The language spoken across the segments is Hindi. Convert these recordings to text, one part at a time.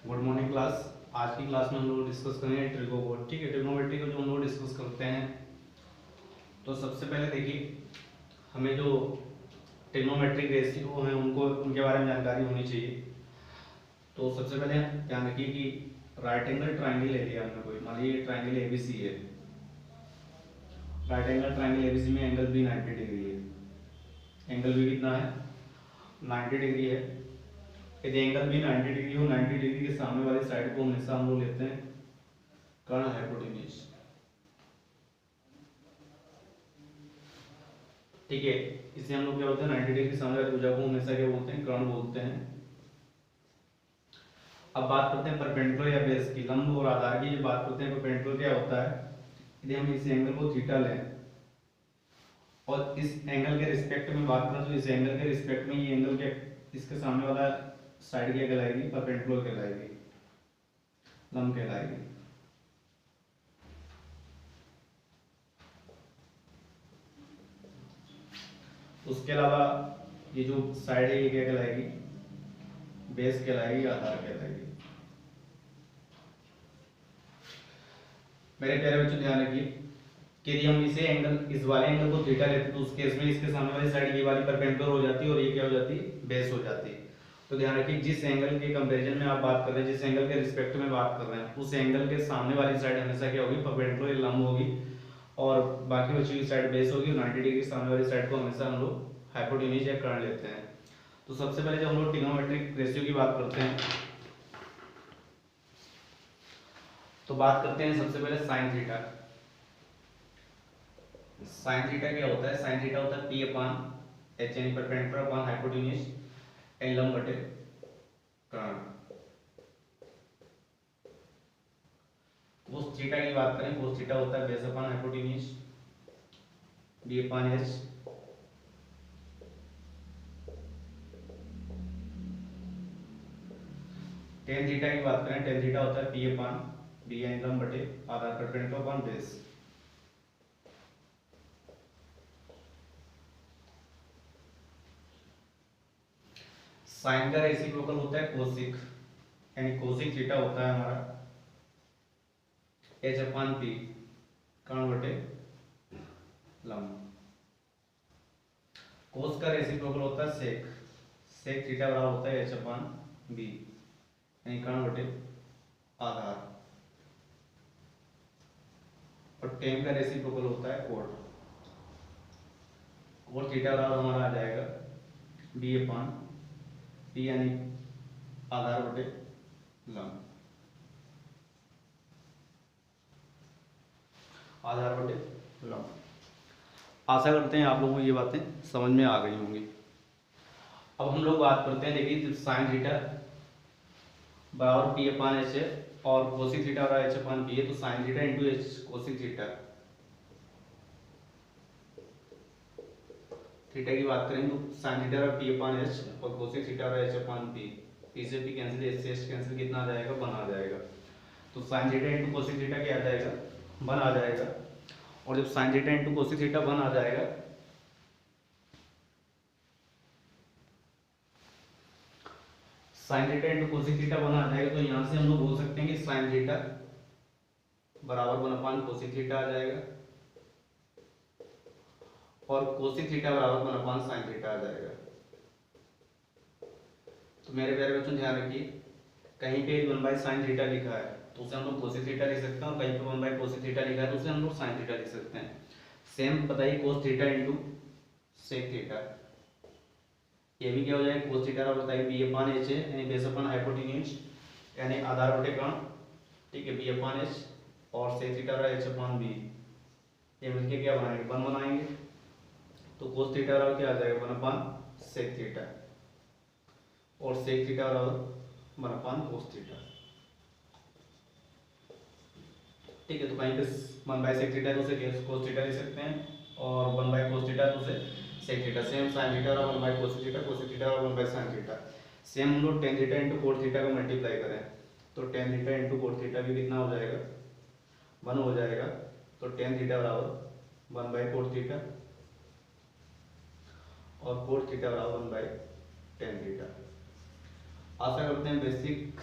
Good morning class. आज की क्लास में हम लोग डिस्कस करेंगे ट्रिगोनोमेट्री। ठीक है, ट्रिगोनोमेट्री को जो हम लोग डिस्कस करते हैं, तो सबसे पहले देखिए हमें जो ट्रिग्नोमेट्रिक रेशियो हैं उनको उनके बारे में जानकारी होनी चाहिए। तो सबसे पहले ध्यान रखिए कि राइट एंगल ट्राइंगल ले लिया हमने, कोई मान लीजिए ट्राइंगल एबीसी है। राइट एंगल ट्राइंगल एबीसी में एंगल बी 90 डिग्री है। एंगल बी कितना है? 90 डिग्री है। यदि एंगल बी 90 डिग्री हो, 90 डिग्री के सामने वाली साइड को हमेशा हम लोग लेते हैं कर्ण हाइपोटेन्यूज। ठीक है, इसे हम लोग क्या बोलते हैं? 90 डिग्री के सामने वाली भुजा को हमेशा क्या बोलते हैं? कर्ण बोलते हैं। अब बात करते हैं परपेंडिकुलर या बेस की, लंब और आधार की। जो बात करते हैं परपेंडिकुलर क्या होता है, यदि हम इस एंगल को थीटा लें और इस एंगल के रिस्पेक्ट में बात करें, तो इस एंगल के रिस्पेक्ट में ये एंगल क्या, इसके सामने वाला साइड क्या कहलाएगी? परपेंडिकुलर कहलाएगी, लंब कहलाएगी। उसके अलावा ये जो साइड है ये क्या कहलाएगी? बेस कहलाएगी, आधार कहलाएगी। मेरे प्यारे बच्चों ध्यान रखिए कि यदि हम इसे एंगल, इस वाले एंगल को थीटा लेते हैं, तो उस केस में इसके सामने वाली साइड ये वाली परपेंडिकुलर हो जाती है और ये क्या हो जाती है? बेस हो जाती है। तो ध्यान रखिए जिस एंगल के कंपैरिजन में आप बात कर रहे हैं, जिस एंगल के रिस्पेक्ट में बात कर रहे हैं, उस एंगल के सामने वाली साइड हमेशा क्या होगी? परपेंडिकुलर, लंब होगी, और बाकी बची हुई साइड बेस होगी। 90 डिग्री सामने वाली साइड को हमेशा हम लोग हाइपोटेन्यूज या कर्ण लेते हैं। तो सबसे पहले जब हम लोग ट्रिग्नोमेट्रिक रेशियो की बात करते हैं, तो बात करते हैं सबसे पहले साइन थीटा। साइन थीटा क्या होता है? साइन थीटा होता है पी अपान एच, यानी परपेंडिकुलर अपान हाइपोटेन्यूज, एन लंब बटे कर्ण। कोस थीटा की बात करें, कोस थीटा होता है बेस अपान हाइपोटेन्यूज, बी अपान एच। टेन थीटा की बात करें, टेन थीटा होता है पी अपान बी, यानी लंब बटे आधार, परपेंडिकुलर अपान बेस। साइन का रेसिप्रोकल होता है कोसिक, यानी कोसिक थीटा होता है हमारा एच अपान पी, कर्ण बटे लंब। कोस का रेसिप्रोकल होता है सेक, सेक थीटा बराबर होता है एच अपान बी, यानी कर्ण बटे आधार। और टेन का रेसिप्रोकल होता है कोट, कोट थीटा बराबर हमारा आ जाएगा बी अपान पी, यानी आधार बटे लंब, आधार बटे लंब। आशा करते हैं आप लोगों को ये बातें समझ में आ गई होंगी। अब हम लोग बात करते हैं, देखिए साइन थीटा बराबर पी अपान एच है और कोसिक थीटा बराबर एच अपान पी है, तो sine theta into H cosec theta. Theta की बात करें तो साइन थीटा बराबर पी अपान एच और कोसिक थीटा बराबर एच अपान पी। पी से पी कैंसिल, एच से एच कैंसिल, कितना आ जाएगा? 1 आ जाएगा। तो sine theta into cosec theta क्या आ जाएगा? 1 आ जाएगा। और जब sine theta into cosec theta 1 आ जाएगा, sine theta into cosec theta 1 आ जाएगा, तो यहां से हम लोग बोल सकते हैं कि साइन थीटा बराबर 1 अपान कोसिक थीटा आ जाएगा और कोसिक थीटा बराबर 1 अपान साइन थीटा आ जाएगा। तो मेरे प्यारे बच्चों ध्यान रखिए, कहीं पे 1 बाई साइन थीटा लिखा है तो उसे हम लोग कोसिक थीटा लिख सकते हैं, और कहीं पे 1 बाई कोसिक थीटा लिखा है तो उसे हम लोग साइन थीटा लिख सकते हैं। सेम बताइए cos theta into sec theta, ये भी क्या हो जाएगा? कोस थीटा और बताइए बी अपान एच है, यानी बेस अपान हाइपोटेन्यूज, यानी आधार बटे कर्ण। ठीक है, बी अपान एच और सेक थीटा और एच अपान बी, ये मिलके क्या बनाएंगे? 1 बनाएंगे। तो कोस थीटा बराबर क्या आ जाएगा? 1 अपान सेक थीटा, और सेक थीटा बराबर 1 अपान कोस थीटा। ठीक है, तो कहीं पे 1 बाई सेक थीटा तो उसे कोस थीटा लिख सकते हैं, और 1 बाई कोस थीटा तो उसे sec theta. Same sine theta और 1 by cos theta, cos theta और 1 बाई साइन थीटा। सेम हम लोग tan theta into cot theta का मल्टीप्लाई करें, तो tan theta into cot theta भी कितना हो जाएगा? 1 हो जाएगा। तो टेन थीटा बराबर 1 बाई कोट थीटा और कोट थीटा बराबर 1 बाई टेन थीटा। आशा करते हैं बेसिक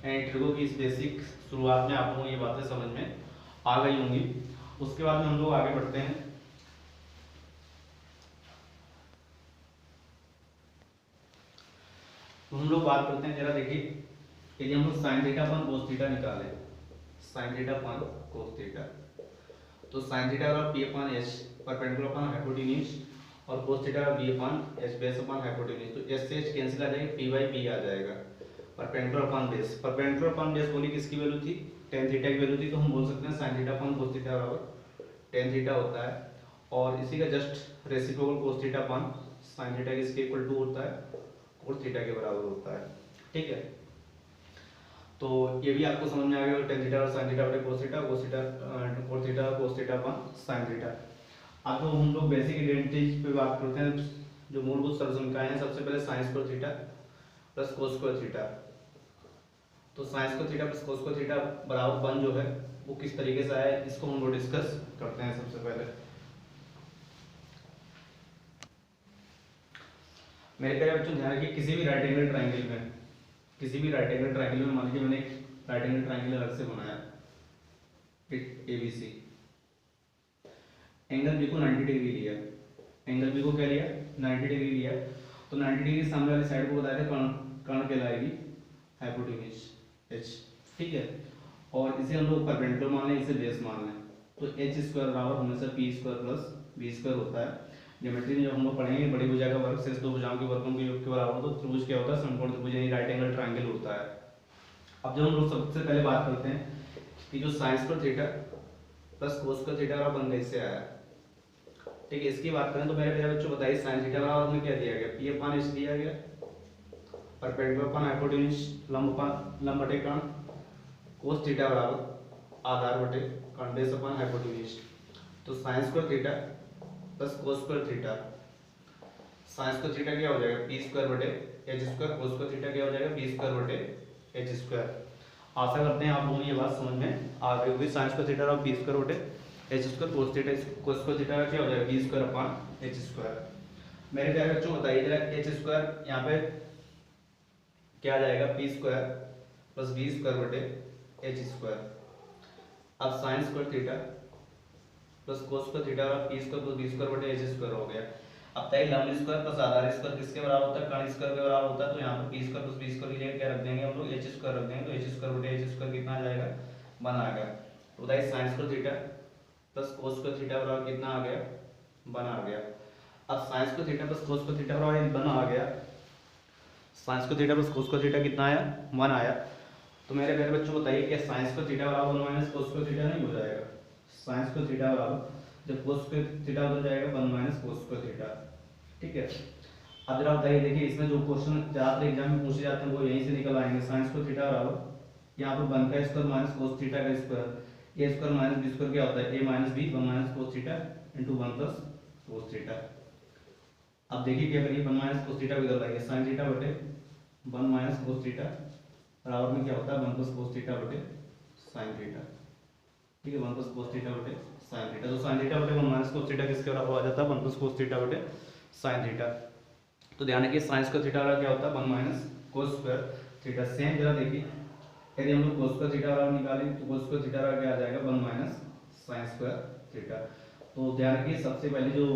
एंड ट्रिगो की इस बेसिक शुरुआत में आप लोगों को ये बातें समझ में आ गई होंगी। उसके बाद में हम लोग आगे बढ़ते हैं। तो हम लोग बात करते हैं, जरा देखिए, यदि हम लोग साइन थीटा अपन कोस थीटा निकाले, साइन थीटा अपन कोस थीटा, तो साइन थीटा और पी अपन एच परपेंडिकुलर अपन हाइपोटेन्यूज और कोस थीटा बी अपन एच बेस अपन हाइपोटेन्यूज, तो एच से एच कैंसिल आ जाएगा, पी बाई बी आ जाएगा। Perpendicular upon base, perpendicular upon base बोली किसकी वैल्यू थी, टेन थीटा की वैल्यू थी, तो हम बोल सकते हैं साइन थीटा अपन कोस थीटा बराबर टेन थीटा होता है। और इसी का जस्ट रेसिप्रोकल कोस थीटा अपन साइन थीटा किसके इक्वल टू होता है, कोस थीटा के बराबर होता है। ठीक है, तो ये भी आपको समझ में आ गया, टेन थीटा और साइन थीटा बटे cos theta, cos theta cos theta cos theta upon sine theta. अब तो हम लोग बेसिक आइडेंटिटीज पे बात करते हैं, जो मूलभूत सरसंख्याएं हैं। सबसे पहले sine square theta plus cos square theta, तो sine square theta plus cos square theta बराबर 1 जो है वो किस तरीके से आया है, इसको हम लोग डिस्कस करते हैं। सबसे पहले मेरे प्यारे बच्चों ध्यान रखिए, किसी भी राइट एंगल ट्रायंगल में, किसी भी राइट एंगल ट्रायंगल में मान लीजिए मैंने एक राइट एंगल ट्रायंगल अलग से बनाया, ABC, एंगल बी को 90 डिग्री लिया, एंगल बी को क्या लिया 90 डिग्री लिया, तो 90 डिग्री सामने वाली साइड को बताया था कर्ण कहलाएगी हाइपोटेन्यूज H। ठीक है, और इसे हम लोग परपेंडिकुलर मान लें, इसे बेस मान लें, तो h स्क्वायर बराबर हमेशा p square plus b square होता है। ज्योमेट्री में जब हम लोग पढ़ेंगे बड़ी भुजा का वर्ग शेष दो भुजाओं के वर्गों के योग के बराबर, तो त्रिभुज क्या होता है, समकोण त्रिभुज यानी राइट एंगल ट्रायंगल होता है। अब जब हम लोग सबसे पहले बात करते हैं कि जो sign square theta plus cos square theta का बन कैसे आया। ठीक है, इसकी बात करें तो मेरे प्यारे बच्चों बताइए, साइन थीटा बराबर हमें क्या दिया गया, p अपान h दिया गया, परपेंडिकुलर अपान हाइपोटेन्यूज लंब बटे कर्ण, कोस थीटा बराबर आधार बटे कर्ण बेस अपान हाइपोटेन्यूज, तो sine square theta plus cos square theta, sign square theta क्या हो जाएगा p स्क्वायर बटे h स्क्वायर, कोस स्क्वायर थीटा क्या हो जाएगा b स्क्वायर बटे h स्क्वायर। आशा करते हैं आप लोगों को ये बात समझ में आ गई होगी। साइन स्क्वायर थीटा और b स्क्वायर बटे h स्क्वायर, कोस थीटा कोस स्क्वायर थीटा का क्या हो जाएगा b square upon h square. मेरे प्यारे बच्चों बताइए जरा, h स्क्वायर यहाँ पे क्या आ जाएगा p square plus b square बटे h स्क्वायर। अब sign square theta plus cos square theta और p square plus b square बटे h स्क्वायर हो गया। अब तय लंब स्क्वायर प्लस आधार स्क्वायर किसके बराबर होता है, कर्ण स्क्वायर के बराबर होता है, तो यहाँ पर p square plus b square की जगह क्या रख देंगे हम लोग h स्क्वायर रख देंगे, तो h स्क्वायर बटे h स्क्वायर कितना आ जाएगा 1 आ गया। तो बताइए sign square theta plus cos square theta बराबर कितना आ गया 1 आ गया। अब sign square theta plus cos square theta बराबर 1 आ गया, sign square theta plus cos square theta कितना आया 1 आया। तो मेरे प्यारे बच्चों बताइए क्या साइन स्क्वायर थीटा बराबर 1 माइनस कोस स्क्वायर थीटा नहीं हो जाएगा, साइन स्क्वायर थीटा बराबर जब कोस स्क्वायर थीटा हो जाएगा 1 माइनस कोस स्क्वायर थीटा। ठीक है, अब जरा बताइए, देखिए इसमें जो क्वेश्चन ज्यादातर एग्जाम में पूछे जाते हैं वो यहीं से निकल आएंगे। साइन स्क्वायर थीटा बराबर यहाँ पर 1 का स्क्वायर माइनस कोस थीटा का square, a square minus b square क्या होता है a minus b 1 minus cos theta into 1 plus cos theta. अब देखिए क्या करिए, 1 माइनस कोस थीटा को इधर लाइए, साइन थीटा बटे 1 माइनस कोस थीटा बराबर में क्या होता है 1 प्लस कोस थीटा बटे साइन थीटा। ठीक है, 1 प्लस कोस थीटा बटे साइन थीटा, तो साइन थीटा बटे 1 माइनस कोस थीटा किसके बराबर आ जाता है 1 प्लस कोस थीटा बटे साइन थीटा। तो ध्यान रखिए साइन स्क्वायर थीटा बराबर क्या होता है 1 minus cos square theta. Same जरा देखिए, यदि हम लोग कोस स्क्वायर थीटा बराबर निकालें तो कोस स्क्वायर थीटा बराबर क्या आ जाएगा 1 माइनस साइन स्क्वायर थीटा। तो ध्यान रखिए सबसे पहले जो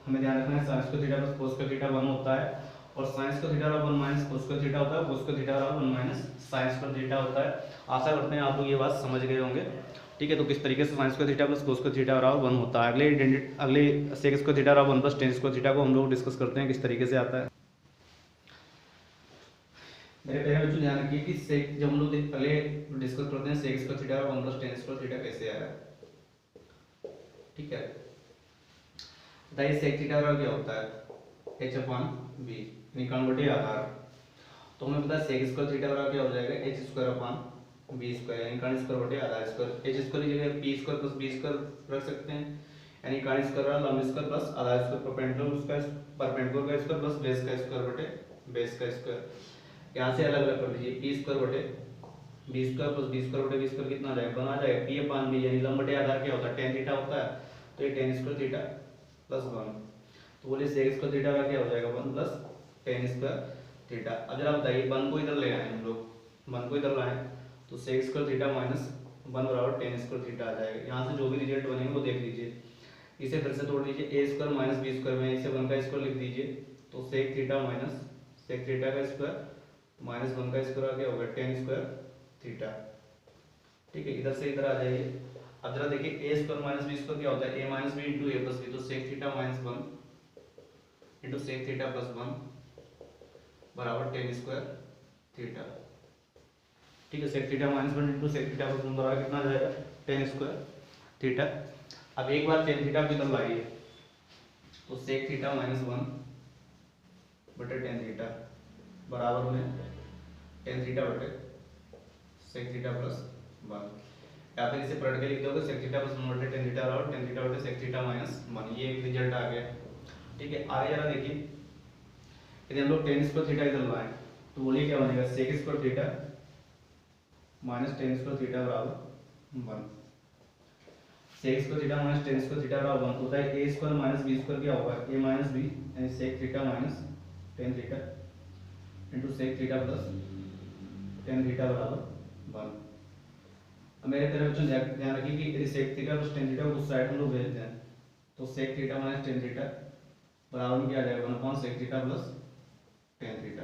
हमें ध्यान रखना है, sign square theta plus cos square theta 1 होता है, और साइन स्क्वायर थीटा बराबर 1 माइनस कोस स्क्वायर थीटा होता है, कोस स्क्वायर थीटा बराबर 1 माइनस साइन स्क्वायर थीटा होता है। आशा करते हैं आप लोग ये बात समझ गए होंगे। ठीक है, तो किस तरीके से sign square theta plus cos square theta बराबर 1 होता है। अगले सेक स्क्वायर थीटा बराबर 1 प्लस टेन स्क्वायर थीटा को हम लोग डिस्कस करते हैं किस तरीके से आता है। मेरे प्यारे बच्चों ध्यान रखिए कि सेक जब हम लोग पहले डिस्कस करते हैं सेक स्क्वायर थीटा और 1 प्लस टेन स्क्वायर थीटा कैसे आया। ठीक है, बताइए सेक थीटा बराबर क्या होता है h अपान b निकाल बटे आधार। तो हमें पता है सेक स्क्वायर थीटा बराबर क्या हो जाएगा h स्क्वायर अपान b स्क्वायर यानी कर्ण स्क्वायर बटे आधार स्क्वायर। h स्क्वायर की जगह p square plus b square रख सकते हैं, यानी कर्ण स्क्वायर लंब स्क्वायर प्लस आधार स्क्वायर, परपेंडिकुलर का स्क्वायर प्लस बेस का स्क्वायर बटे बेस का स्क्वायर। यहाँ से अलग अलग कर लीजिए, p स्क्वायर बटे b square plus b square बटे b स्क्वायर कितना आ जाएगा 1 आ जाएगा। p अपान b यानी लंब बटे आधार क्या होता है tan थीटा होता है, तो ये tan स्क्वायर थीटा प्लस 1, तो बोले sec स्क्वायर थीटा का क्या हो जाएगा 1 प्लस tan स्क्वायर थीटा। अब जरा बताइए 1 को इधर ले आए हम लोग, वन को इधर लाएं तो sec square theta minus one बराबर टेन स्क्वायर थीटा आ जाएगा। यहाँ से जो भी रिजल्ट बनेंगे वो देख लीजिए। इसे फिर से तोड़ लीजिए, A square minus B square में इसे वन का स्क्वायर लिख दीजिए तो sec theta minus sec theta का स्क्वायर माइनस वन का स्क्वायर आ गया होगा टेन स्क्वायर थीटा। ठीक है, इधर से इधर आ जाइए। अब जरा देखिए A square minus B square क्या होता है, A minus B into A plus B, तो sec theta minus one into sec theta plus one बराबर टेन स्क्वायर थीटा। ठीक है, sec theta minus one into sec theta plus one बराबर कितना आ जाएगा टेन स्क्वायर थीटा। अब एक बार टेन थीटा की तरफ लाइए तो सेक थीटा माइनस वन बटे टेन थीटा बराबर में टेन थीटा बटे सेक थीटा प्लस वन, या फिर इसे पलट के लिख दोगे सेक थीटा प्लस वन बटे टेन थीटा और टेन थीटा बटे सेक थीटा माइनस वन। ये एक रिजल्ट आ गया। ठीक है, आगे जरा देखिए, यदि हम लोग टेन स्क्वायर थीटा इधर लाएं तो बोलिए क्या बनेगा, sec square theta minus tan square theta बराबर one. Sec square theta minus tan square theta बराबर वन होता है a square minus B square क्या होगा, ए माइनस बी यानी sec theta minus tan theta into sec theta plus tan theta बराबर वन। अब मेरे प्यारे बच्चों ध्यान रखिए कि यदि sec theta plus tan theta को उस साइड हम लोग भेजते हैं तो sec theta minus tan theta बराबर में क्या आ जाएगा, one upon sec theta plus tan theta.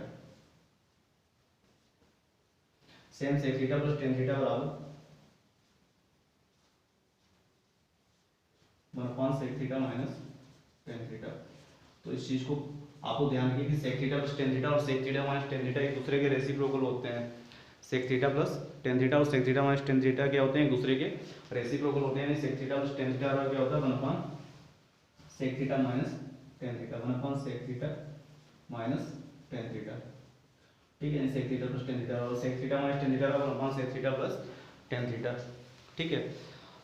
Same sec theta plus tan theta बराबर one upon sec theta minus tan theta. तो इस चीज को आपको ध्यान रखिए कि sec theta plus tan theta और sec theta minus tan theta एक दूसरे के रेसिप्रोकल होते हैं। Sec theta plus tan theta और sec theta minus tan theta क्या होते हैं, एक दूसरे के रेसिप्रोकल होते हैं। Sec theta plus tan theta क्या होता है, one upon sec theta minus tan theta, one upon sec theta minus tan theta. ठीक है, sec theta plus tan theta और sec theta minus tan theta one upon sec theta plus tan theta. ठीक है,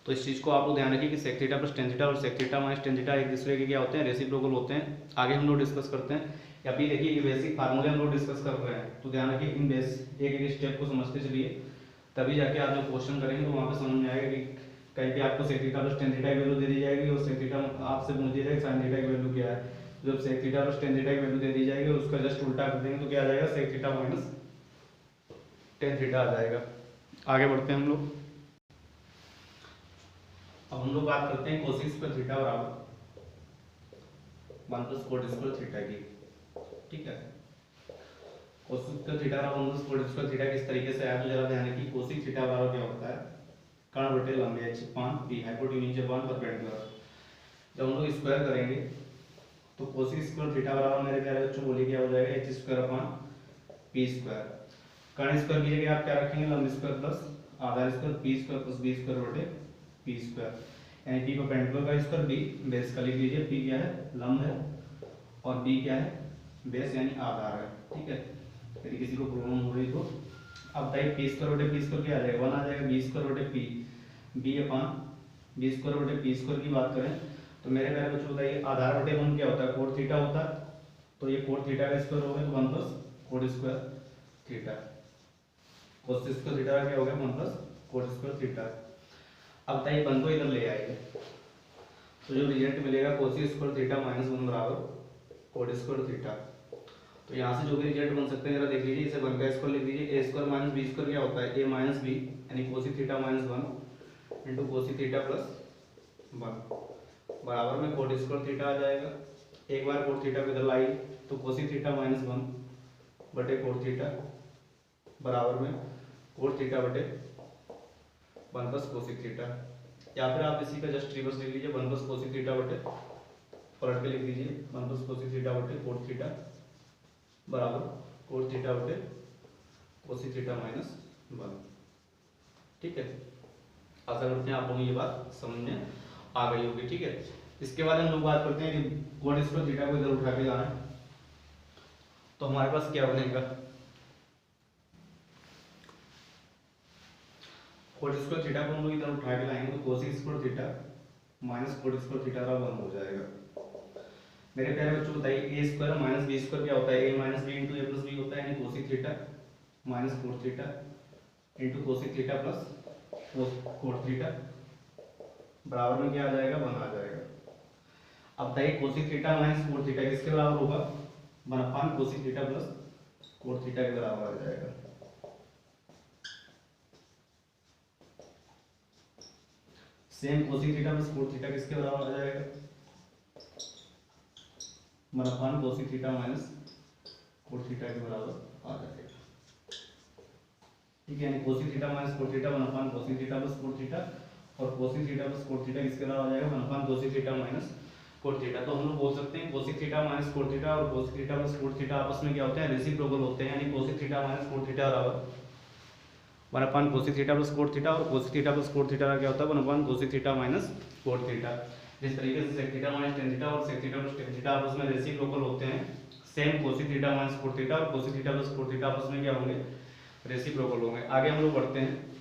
तो इस चीज़ को आप लोग ध्यान रखिए कि sec theta plus tan theta और sec theta minus tan theta एक दूसरे के क्या होते हैं, रेसिप्रोकल होते हैं। आगे हम लोग डिस्कस करते हैं, या फिर देखिए ये बेसिक फार्मूले हम लोग डिस्कस कर रहे हैं, तो ध्यान रखिए इन एक एक स्टेप को समझते चलिए, तभी जाके आप जो क्वेश्चन करेंगे तो वहाँ पे समझ में आएगा कि कहीं पे आपको sec theta plus tan theta की वैल्यू दे दी जाएगी और सेक थीटा आपसे पूछ दिया जाएगा साइन थीटा की वैल्यू क्या है। जब sec theta plus tan theta की वैल्यू दे दी जाएगी उसका जस्ट उल्टा कर देंगे तो क्या आ जाएगा, sec theta minus tan theta आ जाएगा। आगे बढ़ते हैं हम लोग। अब हम लोग बात करते हैं कोसिक स्क्वायर थीटा बराबर one plus coat square theta की। ठीक है, कोसिक स्क्वायर थीटा बराबर one plus coat square theta किस तरीके से आया तो जरा ध्यान रखिए। कोसिक थीटा बराबर क्या होता है, कर्ण बटे लंबाई h अपान p हाइपोटेन्यूज अपान परपेंडिकुलर। जब हम लोग स्क्वायर करेंगे तो कोसिक स्क्वायर थीटा बराबर मेरे प्यारे बच्चों बोलिए क्या हो जाएगा, h square upon p square. कर्ण स्क्वायर की जगह आप क्या रखेंगे, लंब स्क्वायर प्लस आधार square p square plus b square बटे p स्क्वायर, यानी p परपेंडिकुलर का स्क्वायर b बेस का लिख लीजिए। p क्या है, लंब है और b क्या है, बेस यानी आधार है। ठीक है, यदि किसी को प्रॉब्लम हो रही तो अब बताइए p स्क्वायर बटे p स्क्वायर क्या आ जाएगा, वन आ जाएगा। b स्क्वायर बटे p b अपान b स्क्वायर बटे p स्क्वायर की बात करें तो मेरे प्यारे बच्चों बताइए आधार बटे वन क्या होता है, कोट थीटा होता है, तो ये कोट थीटा का स्क्वायर हो गया तो one plus coat square theta. कोस स्क्वायर थीटा क्या हो गया, one plus coat square theta. अब बताइए वन को इधर ले आइए तो जो रिजल्ट मिलेगा Kosi square theta minus one बराबर कोट स्क्वायर थीटा। तो यहाँ से जो भी रिजल्ट बन सकते हैं जरा देख लीजिए। इसे वन का स्क्वायर लिख दीजिए, ए स्क्वायर माइनस बी स्क्वायर क्या होता है, ए माइनस बी यानी Kosi theta minus one into Kosi theta plus one बराबर में कोट स्क्वायर थीटा आ जाएगा। एक बार कोट थीटा को इधर लाई तो कोसी थीटा माइनस वन बटे कोट थीटा बराबर में कोट थीटा बटे वन प्लस कोसिक थीटा, या फिर आप इसी का जस्ट रिवर्स लिख लीजिए, वन प्लस कोसिक थीटा बटे पलट के लिख दीजिए वन प्लस कोसिक थीटा बटे कोट थीटा बराबर कोट थीटा बटे कोसिक थीटा माइनस वन। ठीक है, आशा करते हैं आप लोगों को ये बात समझ में आ गई होगी। ठीक है, इसके बाद हम लोग बात करते हैं कि कोट स्क्वायर थीटा को इधर उठा के लाना है तो हमारे पास क्या बनेगा, कोट स्क्वायर थीटा को हम लोग इधर उठा के लाएंगे तो cosec square theta minus coat square theta का वन हो जाएगा। मेरे प्यारे बच्चों बताइए ए स्क्वायर माइनस बी स्क्वायर क्या होता है, A minus B into A plus B होता है, यानी cosec theta minus cot theta into cosec theta plus cot theta बराबर में क्या आ जाएगा, वन आ जाएगा। अब बताइए cosec theta minus cot theta किसके बराबर होगा, one upon cosec theta plus cot theta के बराबर आ जाएगा। Same cosec theta plus cot theta किसके बराबर आ जाएगा, 1 cosec theta minus cot theta के बराबर आ जाएगा। ठीक है, यानी cosec theta minus cot theta 1 cosec theta plus cot theta, और cosec theta plus cot theta किसके बराबर आ जाएगा, 1 cosec theta minus cot theta. तो हम लोग बोल सकते हैं cosec theta minus cot theta और cosec theta plus cot theta आपस में क्या होते हैं, रेसिप्रोकल होते हैं। यानी cosec theta minus cot theta बराबर 1 cosec theta plus cot theta, और cosec theta plus cot theta का क्या होता है 1 cosec theta minus cot theta. जिस तरीके से sec theta minus tan theta और sec theta plus tan theta आपस में रेसिप्रोकल होते हैं, same cosec theta minus cot theta और cosec theta plus cot theta आपस में क्या होंगे, रेसिप्रोकल होंगे। आगे हम लोग बढ़ते हैं।